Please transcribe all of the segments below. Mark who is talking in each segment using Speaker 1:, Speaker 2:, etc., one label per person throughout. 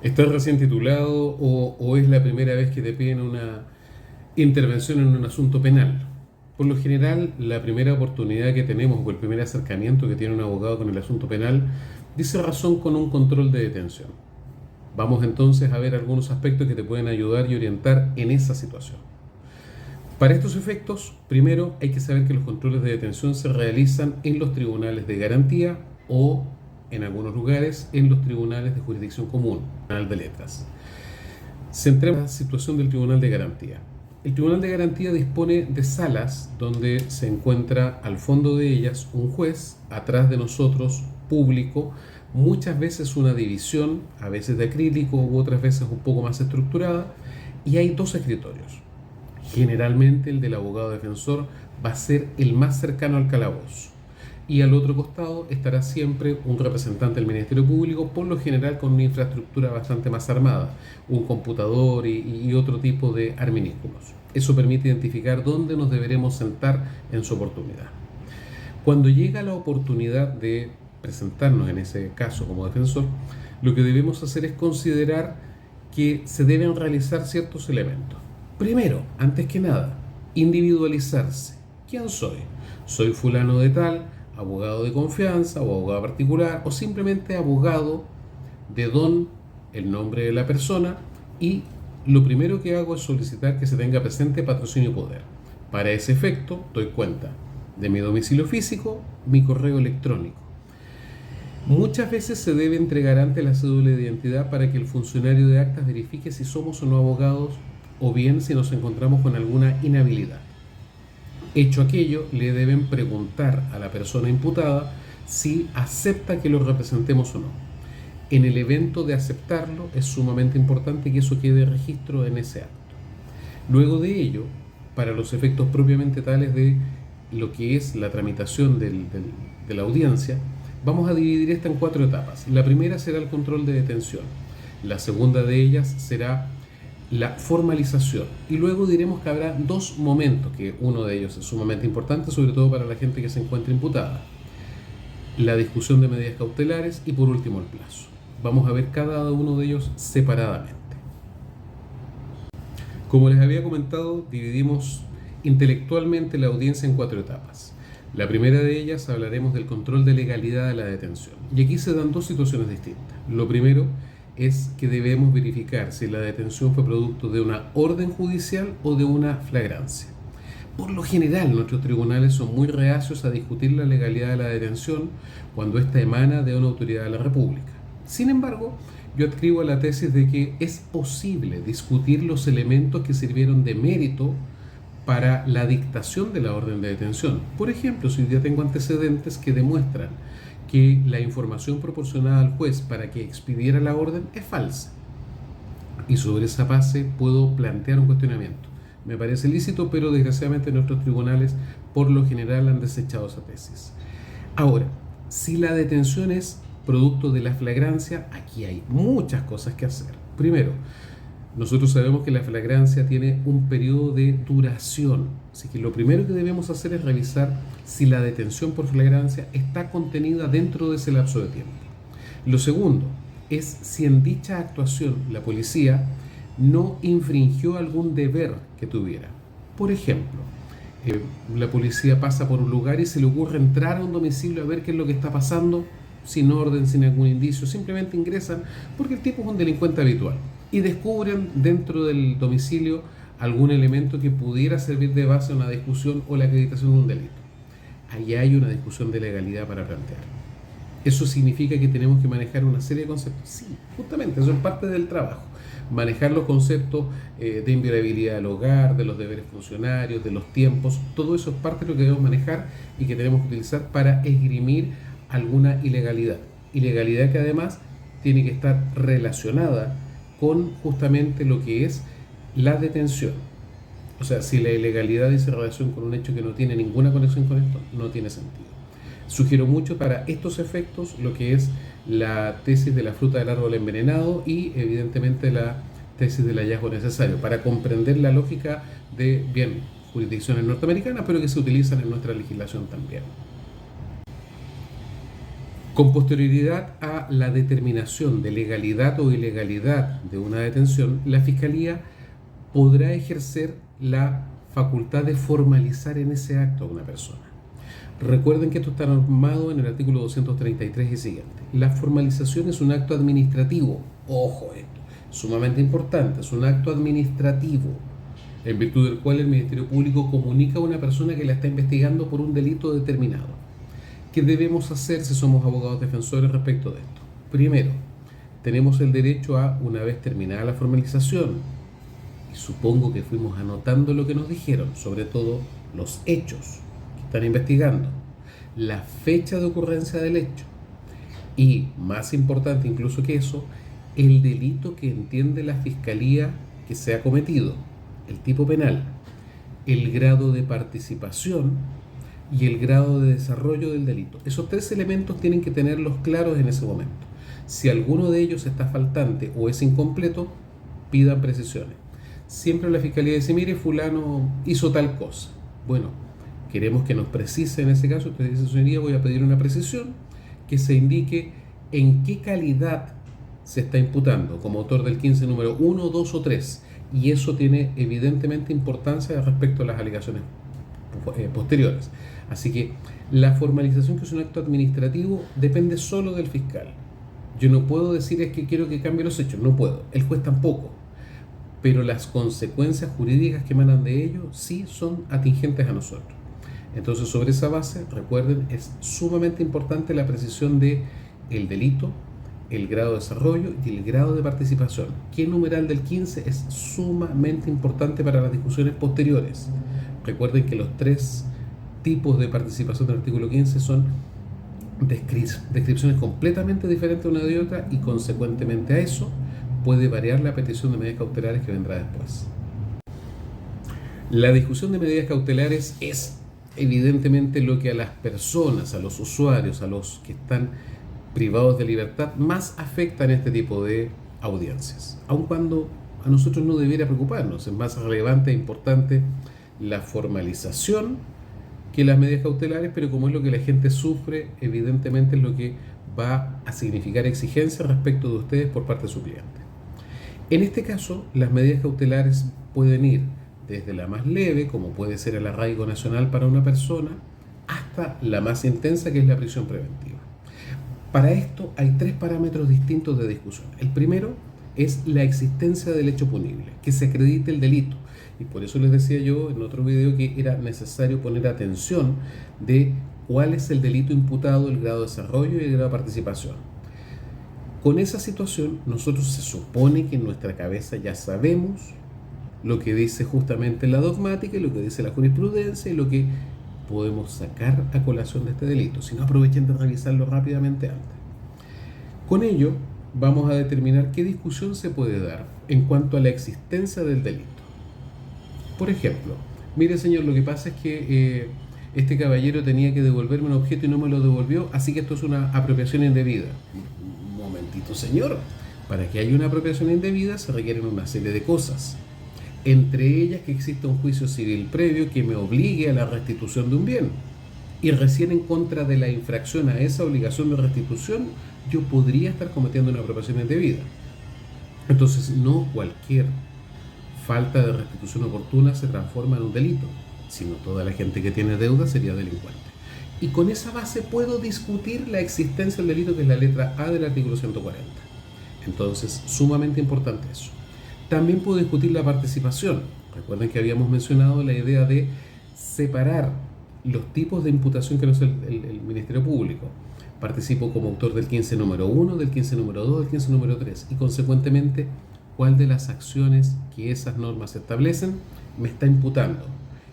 Speaker 1: ¿Estás recién titulado o es la primera vez que te piden una intervención en un asunto penal? Por lo general, la primera oportunidad que tenemos o el primer acercamiento que tiene un abogado con el asunto penal dice razón con un control de detención. Vamos entonces a ver algunos aspectos que te pueden ayudar y orientar en esa situación. Para estos efectos, primero hay que saber que los controles de detención se realizan en los tribunales de garantía o, en algunos lugares, en los tribunales de jurisdicción común, Tribunal de Letras. Centremos en la situación del Tribunal de Garantía. El Tribunal de Garantía dispone de salas donde se encuentra al fondo de ellas un juez, atrás de nosotros público, muchas veces una división, a veces de acrílico u otras veces un poco más estructurada, y hay dos escritorios. Generalmente el del abogado defensor va a ser el más cercano al calabozo. Y al otro costado estará siempre un representante del Ministerio Público, por lo general con una infraestructura bastante más armada, un computador y otro tipo de arminículos. Eso permite identificar dónde nos deberemos sentar en su oportunidad. Cuando llega la oportunidad de presentarnos en ese caso como defensor, lo que debemos hacer es considerar que se deben realizar ciertos elementos. Primero, antes que nada, individualizarse. ¿Quién soy? ¿Soy fulano de tal, abogado de confianza o abogado particular o simplemente abogado de don, el nombre de la persona? Y lo primero que hago es solicitar que se tenga presente patrocinio y poder. Para ese efecto, doy cuenta de mi domicilio físico, mi correo electrónico. Muchas veces se debe entregar ante la cédula de identidad para que el funcionario de actas verifique si somos o no abogados o bien si nos encontramos con alguna inhabilidad. Hecho aquello, le deben preguntar a la persona imputada si acepta que lo representemos o no. En el evento de aceptarlo es sumamente importante que eso quede registro en ese acto. Luego de ello, para los efectos propiamente tales de lo que es la tramitación de la audiencia, vamos a dividir esta en 4 etapas. La primera será el control de detención. La segunda de ellas será la formalización. Y luego diremos que habrá 2 momentos, que uno de ellos es sumamente importante, sobre todo para la gente que se encuentra imputada. La discusión de medidas cautelares y por último el plazo. Vamos a ver cada uno de ellos separadamente. Como les había comentado, dividimos intelectualmente la audiencia en 4 etapas. La primera de ellas hablaremos del control de legalidad de la detención. Y aquí se dan 2 situaciones distintas. Lo primero es que debemos verificar si la detención fue producto de una orden judicial o de una flagrancia. Por lo general, nuestros tribunales son muy reacios a discutir la legalidad de la detención cuando ésta emana de una autoridad de la República. Sin embargo, yo adscribo a la tesis de que es posible discutir los elementos que sirvieron de mérito para la dictación de la orden de detención. Por ejemplo, si ya tengo antecedentes que demuestran que la información proporcionada al juez para que expidiera la orden es falsa, y sobre esa base puedo plantear un cuestionamiento. Me parece lícito, pero desgraciadamente nuestros tribunales por lo general han desechado esa tesis. Ahora, si la detención es producto de la flagrancia, aquí hay muchas cosas que hacer. Primero, nosotros sabemos que la flagrancia tiene un periodo de duración, así que lo primero que debemos hacer es revisar si la detención por flagrancia está contenida dentro de ese lapso de tiempo. Lo segundo es si en dicha actuación la policía no infringió algún deber que tuviera. Por ejemplo, la policía pasa por un lugar y se le ocurre entrar a un domicilio a ver qué es lo que está pasando, sin orden, sin algún indicio, simplemente ingresan porque el tipo es un delincuente habitual y descubren dentro del domicilio algún elemento que pudiera servir de base a una discusión o la acreditación de un delito. Ahí hay una discusión de legalidad para plantear. ¿Eso significa que tenemos que manejar una serie de conceptos? Sí, justamente, eso es parte del trabajo. Manejar los conceptos de inviolabilidad del hogar, de los deberes funcionarios, de los tiempos, todo eso es parte de lo que debemos manejar y que tenemos que utilizar para esgrimir alguna ilegalidad. Ilegalidad que además tiene que estar relacionada con justamente lo que es la detención. O sea, si la ilegalidad dice relación con un hecho que no tiene ninguna conexión con esto, no tiene sentido. Sugiero mucho para estos efectos lo que es la tesis de la fruta del árbol envenenado y evidentemente la tesis del hallazgo necesario para comprender la lógica de, bien, jurisdicciones norteamericanas, pero que se utilizan en nuestra legislación también. Con posterioridad a la determinación de legalidad o ilegalidad de una detención, la Fiscalía podrá ejercer la facultad de formalizar en ese acto a una persona. Recuerden que esto está normado en el artículo 233 y siguiente. La formalización es un acto administrativo. Ojo esto, sumamente importante, es un acto administrativo, en virtud del cual el Ministerio Público comunica a una persona que la está investigando por un delito determinado. ¿Qué debemos hacer si somos abogados defensores respecto de esto? Primero, tenemos el derecho a, una vez terminada la formalización, y supongo que fuimos anotando lo que nos dijeron, sobre todo los hechos que están investigando, la fecha de ocurrencia del hecho, y más importante incluso que eso, el delito que entiende la Fiscalía que se ha cometido, el tipo penal, el grado de participación y el grado de desarrollo del delito. Esos tres elementos tienen que tenerlos claros en ese momento. Si alguno de ellos está faltante o es incompleto, pidan precisiones. Siempre la Fiscalía dice, mire, fulano hizo tal cosa. Bueno, queremos que nos precise en ese caso. Usted dice, señoría, voy a pedir una precisión que se indique en qué calidad se está imputando, como autor del 15 número 1, 2 o 3. Y eso tiene evidentemente importancia respecto a las alegaciones posteriores. Así que la formalización, que es un acto administrativo, depende solo del fiscal. Yo no puedo decir es que quiero que cambie los hechos, no puedo, el juez tampoco, pero las consecuencias jurídicas que emanan de ello sí son atingentes a nosotros. Entonces, sobre esa base, recuerden, es sumamente importante la precisión de el delito, el grado de desarrollo y el grado de participación. ¿Qué numeral del 15 es sumamente importante para las discusiones posteriores? Recuerden que los tres tipos de participación del artículo 15 son descripciones completamente diferentes una de otra, y consecuentemente a eso puede variar la petición de medidas cautelares que vendrá después. La discusión de medidas cautelares es evidentemente lo que a las personas, a los usuarios, a los que están privados de libertad más afecta en este tipo de audiencias, aun cuando a nosotros no debiera preocuparnos. Es más relevante e importante la formalización que las medidas cautelares, pero como es lo que la gente sufre, evidentemente es lo que va a significar exigencia respecto de ustedes por parte de su cliente. En este caso, las medidas cautelares pueden ir desde la más leve, como puede ser el arraigo nacional para una persona, hasta la más intensa, que es la prisión preventiva. Para esto hay tres parámetros distintos de discusión. El primero es la existencia del hecho punible, que se acredite el delito. Y por eso les decía yo en otro video que era necesario poner atención de cuál es el delito imputado, el grado de desarrollo y el grado de participación. Con esa situación, nosotros se supone que en nuestra cabeza ya sabemos lo que dice justamente la dogmática y lo que dice la jurisprudencia y lo que podemos sacar a colación de este delito. Si no, aprovechen de revisarlo rápidamente antes. Con ello, vamos a determinar qué discusión se puede dar en cuanto a la existencia del delito. Por ejemplo, mire señor, lo que pasa es que este caballero tenía que devolverme un objeto y no me lo devolvió, así que esto es una apropiación indebida. Un momentito señor, para que haya una apropiación indebida se requieren una serie de cosas. Entre ellas que exista un juicio civil previo que me obligue a la restitución de un bien. Y recién en contra de la infracción a esa obligación de restitución, yo podría estar cometiendo una apropiación indebida. Entonces, no cualquier falta de restitución oportuna se transforma en un delito, sino toda la gente que tiene deuda sería delincuente. Y con esa base puedo discutir la existencia del delito, que es la letra A del artículo 140. Entonces, sumamente importante eso. También puedo discutir la participación. Recuerden que habíamos mencionado la idea de separar los tipos de imputación que nos hace el Ministerio Público. Participo como autor del 15 número 1, del 15 número 2, del 15 número 3 y consecuentemente cuál de las acciones que esas normas establecen me está imputando.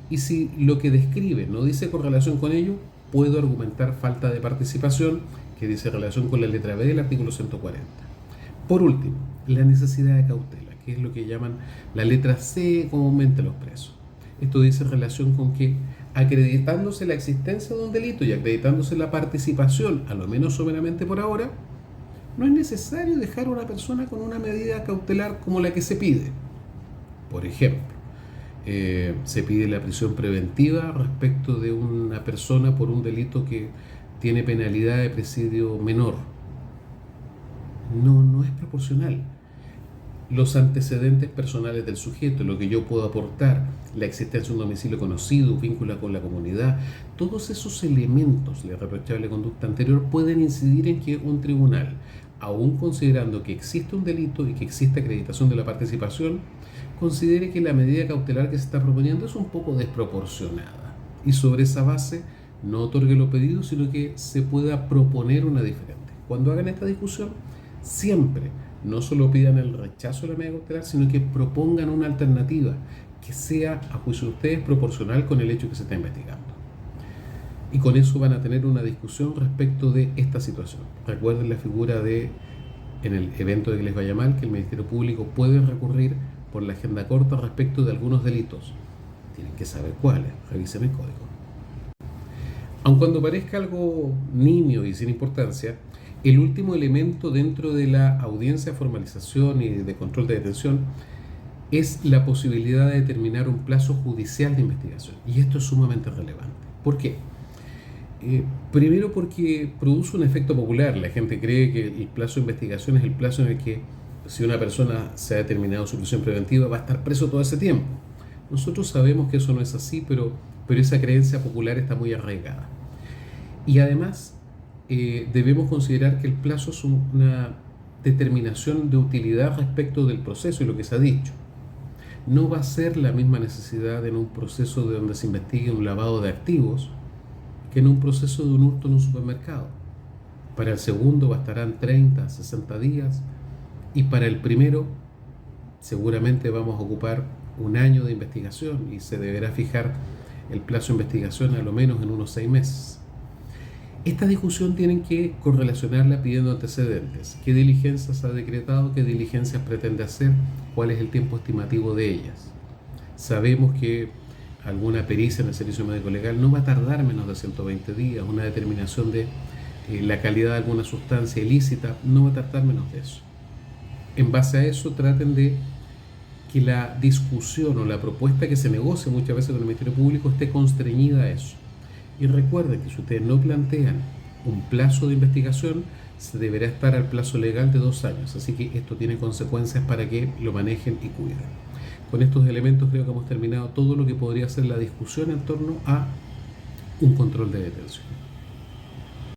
Speaker 1: Y si lo que describe no dice correlación con ello, puedo argumentar falta de participación, que dice relación con la letra B del artículo 140. Por último, la necesidad de cautela, que es lo que llaman la letra C comúnmente los presos. Esto dice relación con que, acreditándose la existencia de un delito y acreditándose la participación, a lo menos soberanamente por ahora, no es necesario dejar a una persona con una medida cautelar como la que se pide. Por ejemplo, se pide la prisión preventiva respecto de una persona por un delito que tiene penalidad de presidio menor. No es proporcional. Los antecedentes personales del sujeto, lo que yo puedo aportar, la existencia de un domicilio conocido, vínculo con la comunidad, todos esos elementos de reprochable conducta anterior pueden incidir en que un tribunal, aún considerando que existe un delito y que existe acreditación de la participación, considere que la medida cautelar que se está proponiendo es un poco desproporcionada y sobre esa base no otorgue lo pedido, sino que se pueda proponer una diferente. Cuando hagan esta discusión, siempre no solo pidan el rechazo de la medida cautelar, sino que propongan una alternativa que sea, a juicio de ustedes, proporcional con el hecho que se está investigando. Y con eso van a tener una discusión respecto de esta situación. Recuerden la figura de, en el evento de que les vaya mal, que el Ministerio Público puede recurrir por la agenda corta respecto de algunos delitos. Tienen que saber cuáles, revisen el código. Aun cuando parezca algo nimio y sin importancia, el último elemento dentro de la audiencia de formalización y de control de detención es la posibilidad de determinar un plazo judicial de investigación. Y esto es sumamente relevante. ¿Por qué? Primero porque produce un efecto popular. La gente cree que el plazo de investigación es el plazo en el que, si una persona se ha determinado su prisión preventiva, va a estar preso todo ese tiempo. Nosotros sabemos que eso no es así, pero esa creencia popular está muy arraigada. Y además, debemos considerar que el plazo es una determinación de utilidad respecto del proceso y lo que se ha dicho. No va a ser la misma necesidad en un proceso de donde se investigue un lavado de activos que en un proceso de un hurto en un supermercado. Para el segundo bastarán 30, 60 días y para el primero seguramente vamos a ocupar un año de investigación y se deberá fijar el plazo de investigación a lo menos en unos 6 meses. Esta discusión tienen que correlacionarla pidiendo antecedentes. ¿Qué diligencias ha decretado? ¿Qué diligencias pretende hacer? ¿Cuál es el tiempo estimativo de ellas? Sabemos que alguna pericia en el servicio médico legal no va a tardar menos de 120 días. Una determinación de la calidad de alguna sustancia ilícita no va a tardar menos de eso. En base a eso traten de que la discusión o la propuesta que se negocie muchas veces con el Ministerio Público esté constreñida a eso. Y recuerden que si ustedes no plantean un plazo de investigación, se deberá estar al plazo legal de 2 años. Así que esto tiene consecuencias para que lo manejen y cuiden. Con estos elementos creo que hemos terminado todo lo que podría ser la discusión en torno a un control de detención.